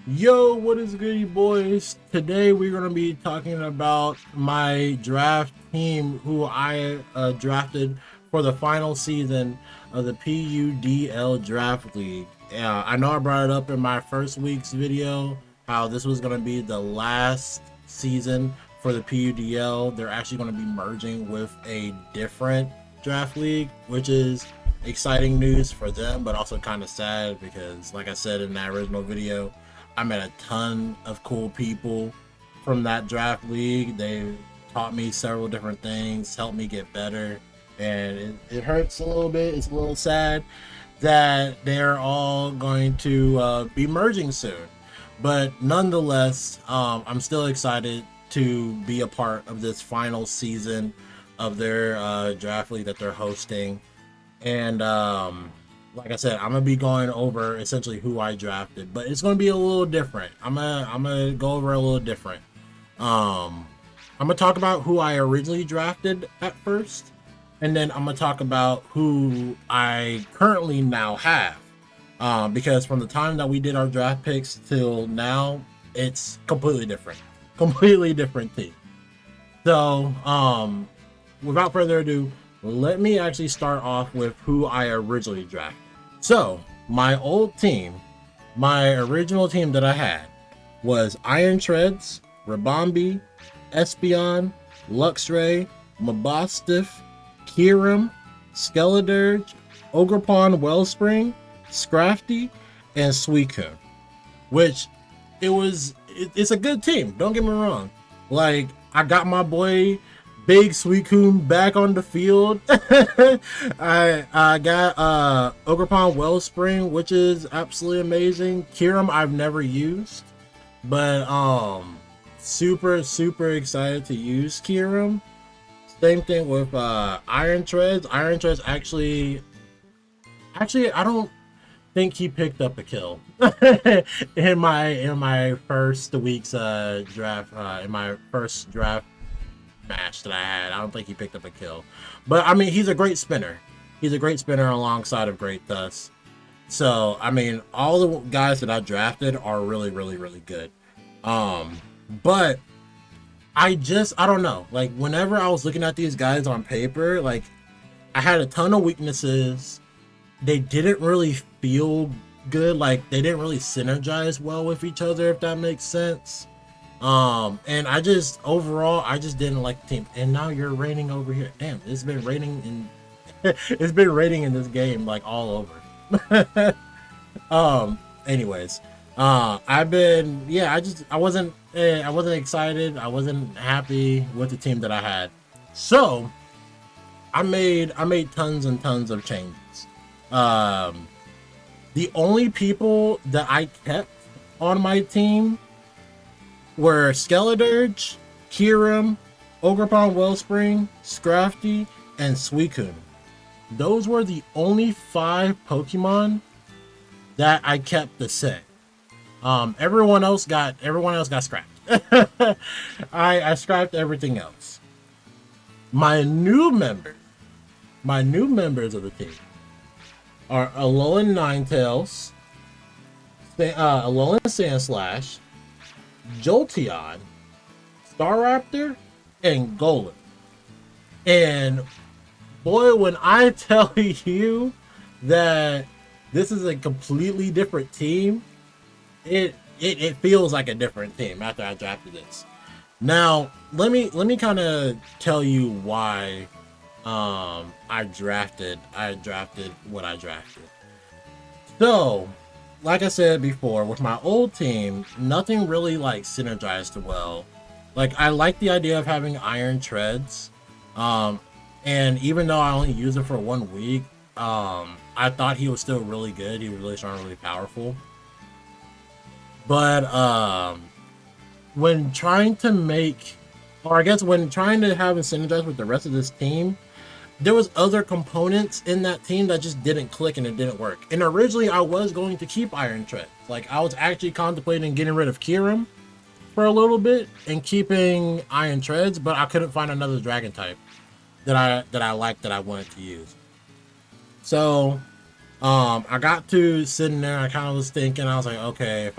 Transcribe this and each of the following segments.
Yo, what is good, you boys? Today we're going to be talking about my draft team who I drafted for the final season of the PUDL Draft League. I know I brought it up in my first week's video how this was going to be the last season for the PUDL. They're actually going to be merging with a different draft league, which is exciting news for them, but also kind of sad because, like I said in that original video, I met a ton of cool people from that draft league. They taught me several different things, helped me get better, and it hurts a little bit. It's a little sad that they're all going to be merging soon. But nonetheless, I'm still excited to be a part of this final season of their draft league that they're hosting. And like I said, I'm gonna be going over essentially who I drafted, but it's gonna be a little different. I'm gonna go over a little different. I'm gonna talk about who I originally drafted at first, and then I'm gonna talk about who I currently now have. Because from the time that we did our draft picks till now, it's completely different, completely different team. So, without further ado, let me actually start off with who I originally drafted. So, my old team, my original team that I had was Iron Treads, Rabambi, Espeon, Luxray, Mabostiff, Kyurem, Skeledirge, Ogerpon Wellspring, Scrafty, and Suicune. Which it's a good team. Don't get me wrong. Like, I got my boy Big Suicune back on the field. I got Ogerpon Wellspring, which is absolutely amazing. Kyurem I've never used, but super excited to use Kyurem. Same thing with Iron Treads. Iron Treads actually I don't think he picked up a kill in my first week's draft, in my first draft match that I had. I don't think he picked up a kill, but I mean, he's a great spinner. He's a great spinner alongside of Great Thus. So I mean, all the guys that I drafted are really good. But I don't know. Like, whenever I was looking at these guys on paper, like, I had a ton of weaknesses. They didn't really feel good. Like, they didn't really synergize well with each other, if that makes sense. And I just overall I just didn't like the team. And now you're raining over here. Damn, it's been raining in it's been raining in this game like all over. Anyways, I've been, yeah, I wasn't excited. I wasn't happy with the team that I had. So I made tons and tons of changes. Um the only people that I kept on my team were Skeledirge, Kyurem, Ogerpon Wellspring, Scrafty, and Suicune. Those were the only 5 Pokemon that I kept the same. Everyone else got scrapped. I scrapped everything else. My new member, my new members of the team are Alolan Ninetales, Alolan Sandslash, Jolteon, Staraptor, and Golem. And boy, when I tell you that this is a completely different team, it feels like a different team after I drafted this. Now, let me kind of tell you why I drafted what I drafted. So, like I said before, with my old team, nothing really like synergized well. Like, I like the idea of having Iron Treads, um, and even though I only used it for 1 week, I thought he was still really good. He was really strong, really powerful. But when trying to make, or I guess when trying to have it synergize with the rest of this team, there was other components in that team that just didn't click and it didn't work. And originally I was going to keep Iron Tread. Like, I was actually contemplating getting rid of Kyurem for a little bit and keeping Iron Treads, but I couldn't find another dragon type that I liked that I wanted to use. So I got to sitting there, I kind of was thinking, I was like, okay,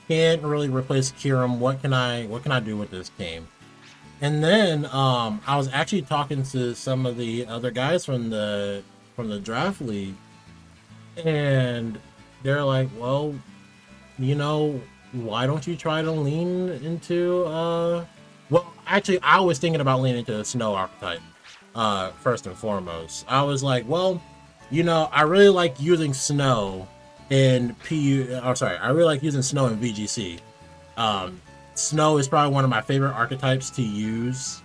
can't really replace Kiram. What can I do with this team? And then I was actually talking to some of the other guys from the draft league, and they're like, well, you know, why don't you try to lean into well, actually I was thinking about leaning into the snow archetype first and foremost. I was like, well, you know, I really like using snow in PU, oh sorry, I really like using snow in VGC. um Snow is probably one of my favorite archetypes to use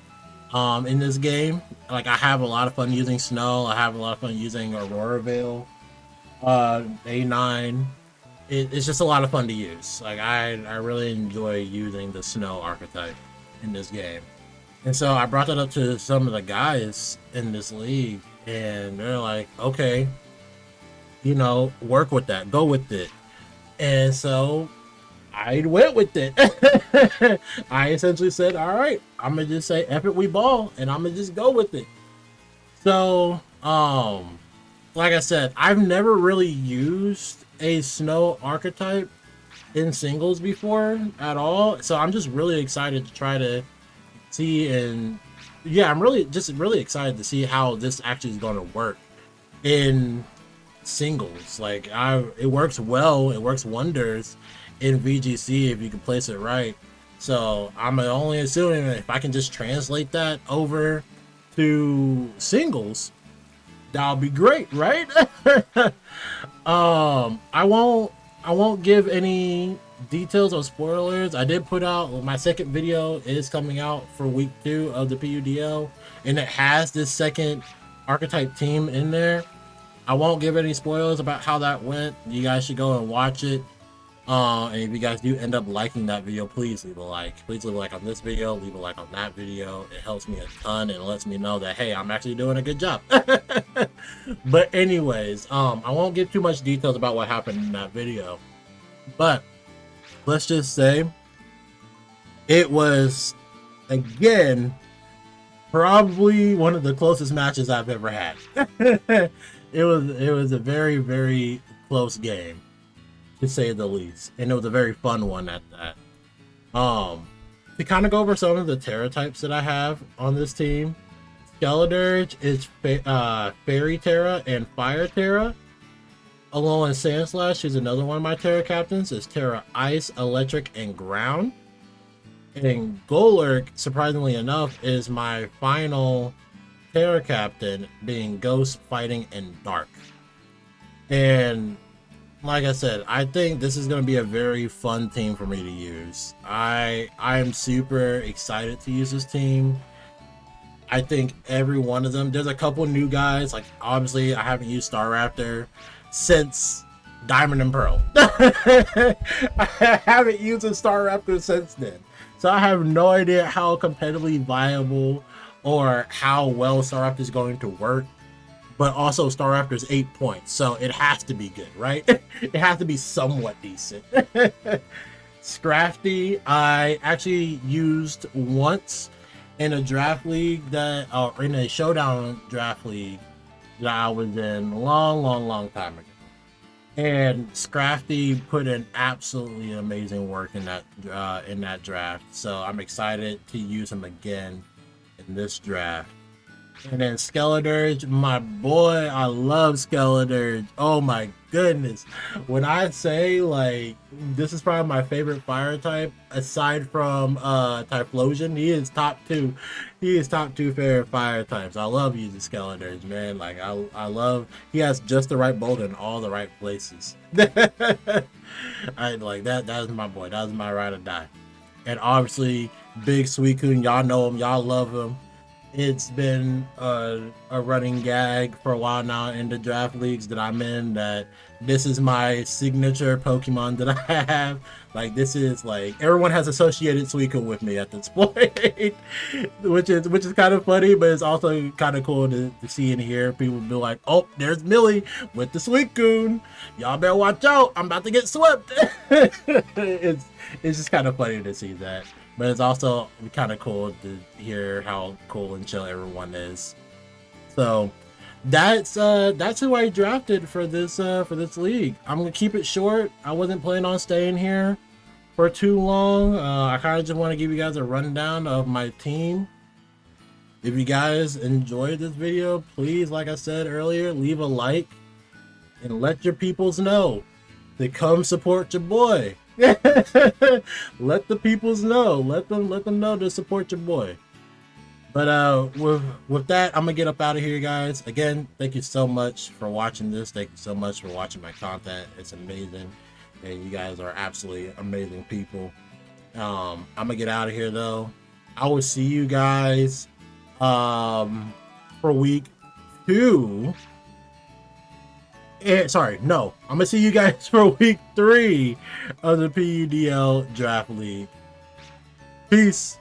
in this game. Like, I have a lot of fun using snow. I have a lot of fun using Aurora Veil, A9. It's just a lot of fun to use. Like, I really enjoy using the snow archetype in this game. And so I brought that up to some of the guys in this league, and they're like, okay, you know, work with that, go with it. And so I went with it. I essentially said, all right, I'm gonna just say F it, we ball, and I'm gonna just go with it. So, like I said, I've never really used a snow archetype in singles before at all. So I'm just really excited to try to see, and yeah, I'm really excited to see how this actually is going to work in singles. Like, it works well, it works wonders in VGC if you can place it right. So I'm only assuming if I can just translate that over to singles, that'll be great, right? I won't give any details or spoilers. I did put out my second video is coming out for week 2 of the PUDL, and it has this second archetype team in there. I won't give any spoilers about how that went. You guys should go and watch it. And if you guys do end up liking that video, please leave a like. Please leave a like on this video, leave a like on that video. It helps me a ton and lets me know that, hey, I'm actually doing a good job. But anyways, I won't give too much details about what happened in that video. But let's just say it was, again, probably one of the closest matches I've ever had. It was a very, very close game, to say the least, and it was a very fun one at that. To kind of go over some of the Terra types that I have on this team, Skeledirge is Fairy Terra and Fire Terra. Alolan Sandslash is another one of my Terra captains, is Terra Ice, Electric, and Ground. And Golurk, surprisingly enough, is my final Terra captain, being Ghost, Fighting, and Dark. And like I said, I think this is going to be a very fun team for me to use. I am super excited to use this team. I think every one of them, there's a couple new guys, like obviously I haven't used Staraptor since Diamond and Pearl. I haven't used a Staraptor since then. So I have no idea how competitively viable or how well Staraptor is going to work. But also Staraptor is 8 points, so it has to be good, right? It has to be somewhat decent. Scrafty, I actually used once in a draft league or in a showdown draft league that I was in a long time ago. And Scrafty put in absolutely amazing work in that draft. So I'm excited to use him again in this draft. And then Skeledirge, my boy, I love Skeledirge. Oh my goodness. When I say, like, this is probably my favorite fire type, aside from Typhlosion, he is top 2. He is top 2 favorite fire types. I love using Skeledirge, man. Like, I love, he has just the right bolt in all the right places. I like that. That is my boy. That is my ride or die. And obviously, Big Suicune, y'all know him, y'all love him. It's been a running gag for a while now in the draft leagues that I'm in, that this is my signature Pokemon that I have. Like, this is like, everyone has associated Suicune with me at this point, which is kind of funny, but it's also kind of cool to see and hear people be like, oh, there's Millie with the Suicune. Y'all better watch out. I'm about to get swept. It's just kind of funny to see that. But it's also kind of cool to hear how cool and chill everyone is. So that's who I drafted for this league. I'm gonna keep it short. I wasn't planning on staying here for too long. I kind of just want to give you guys a rundown of my team. If you guys enjoyed this video, please, like I said earlier, leave a like and let your peoples know to come support your boy. Let the peoples know. Let them know to support your boy. But with that, I'm gonna get up out of here, guys. Again, thank you so much for watching this. Thank you so much for watching my content. It's amazing, and you guys are absolutely amazing people. I'm gonna get out of here though. I will see you guys for week 2. Sorry, no, I'm gonna see you guys for week 3 of the PUDL Draft League. Peace.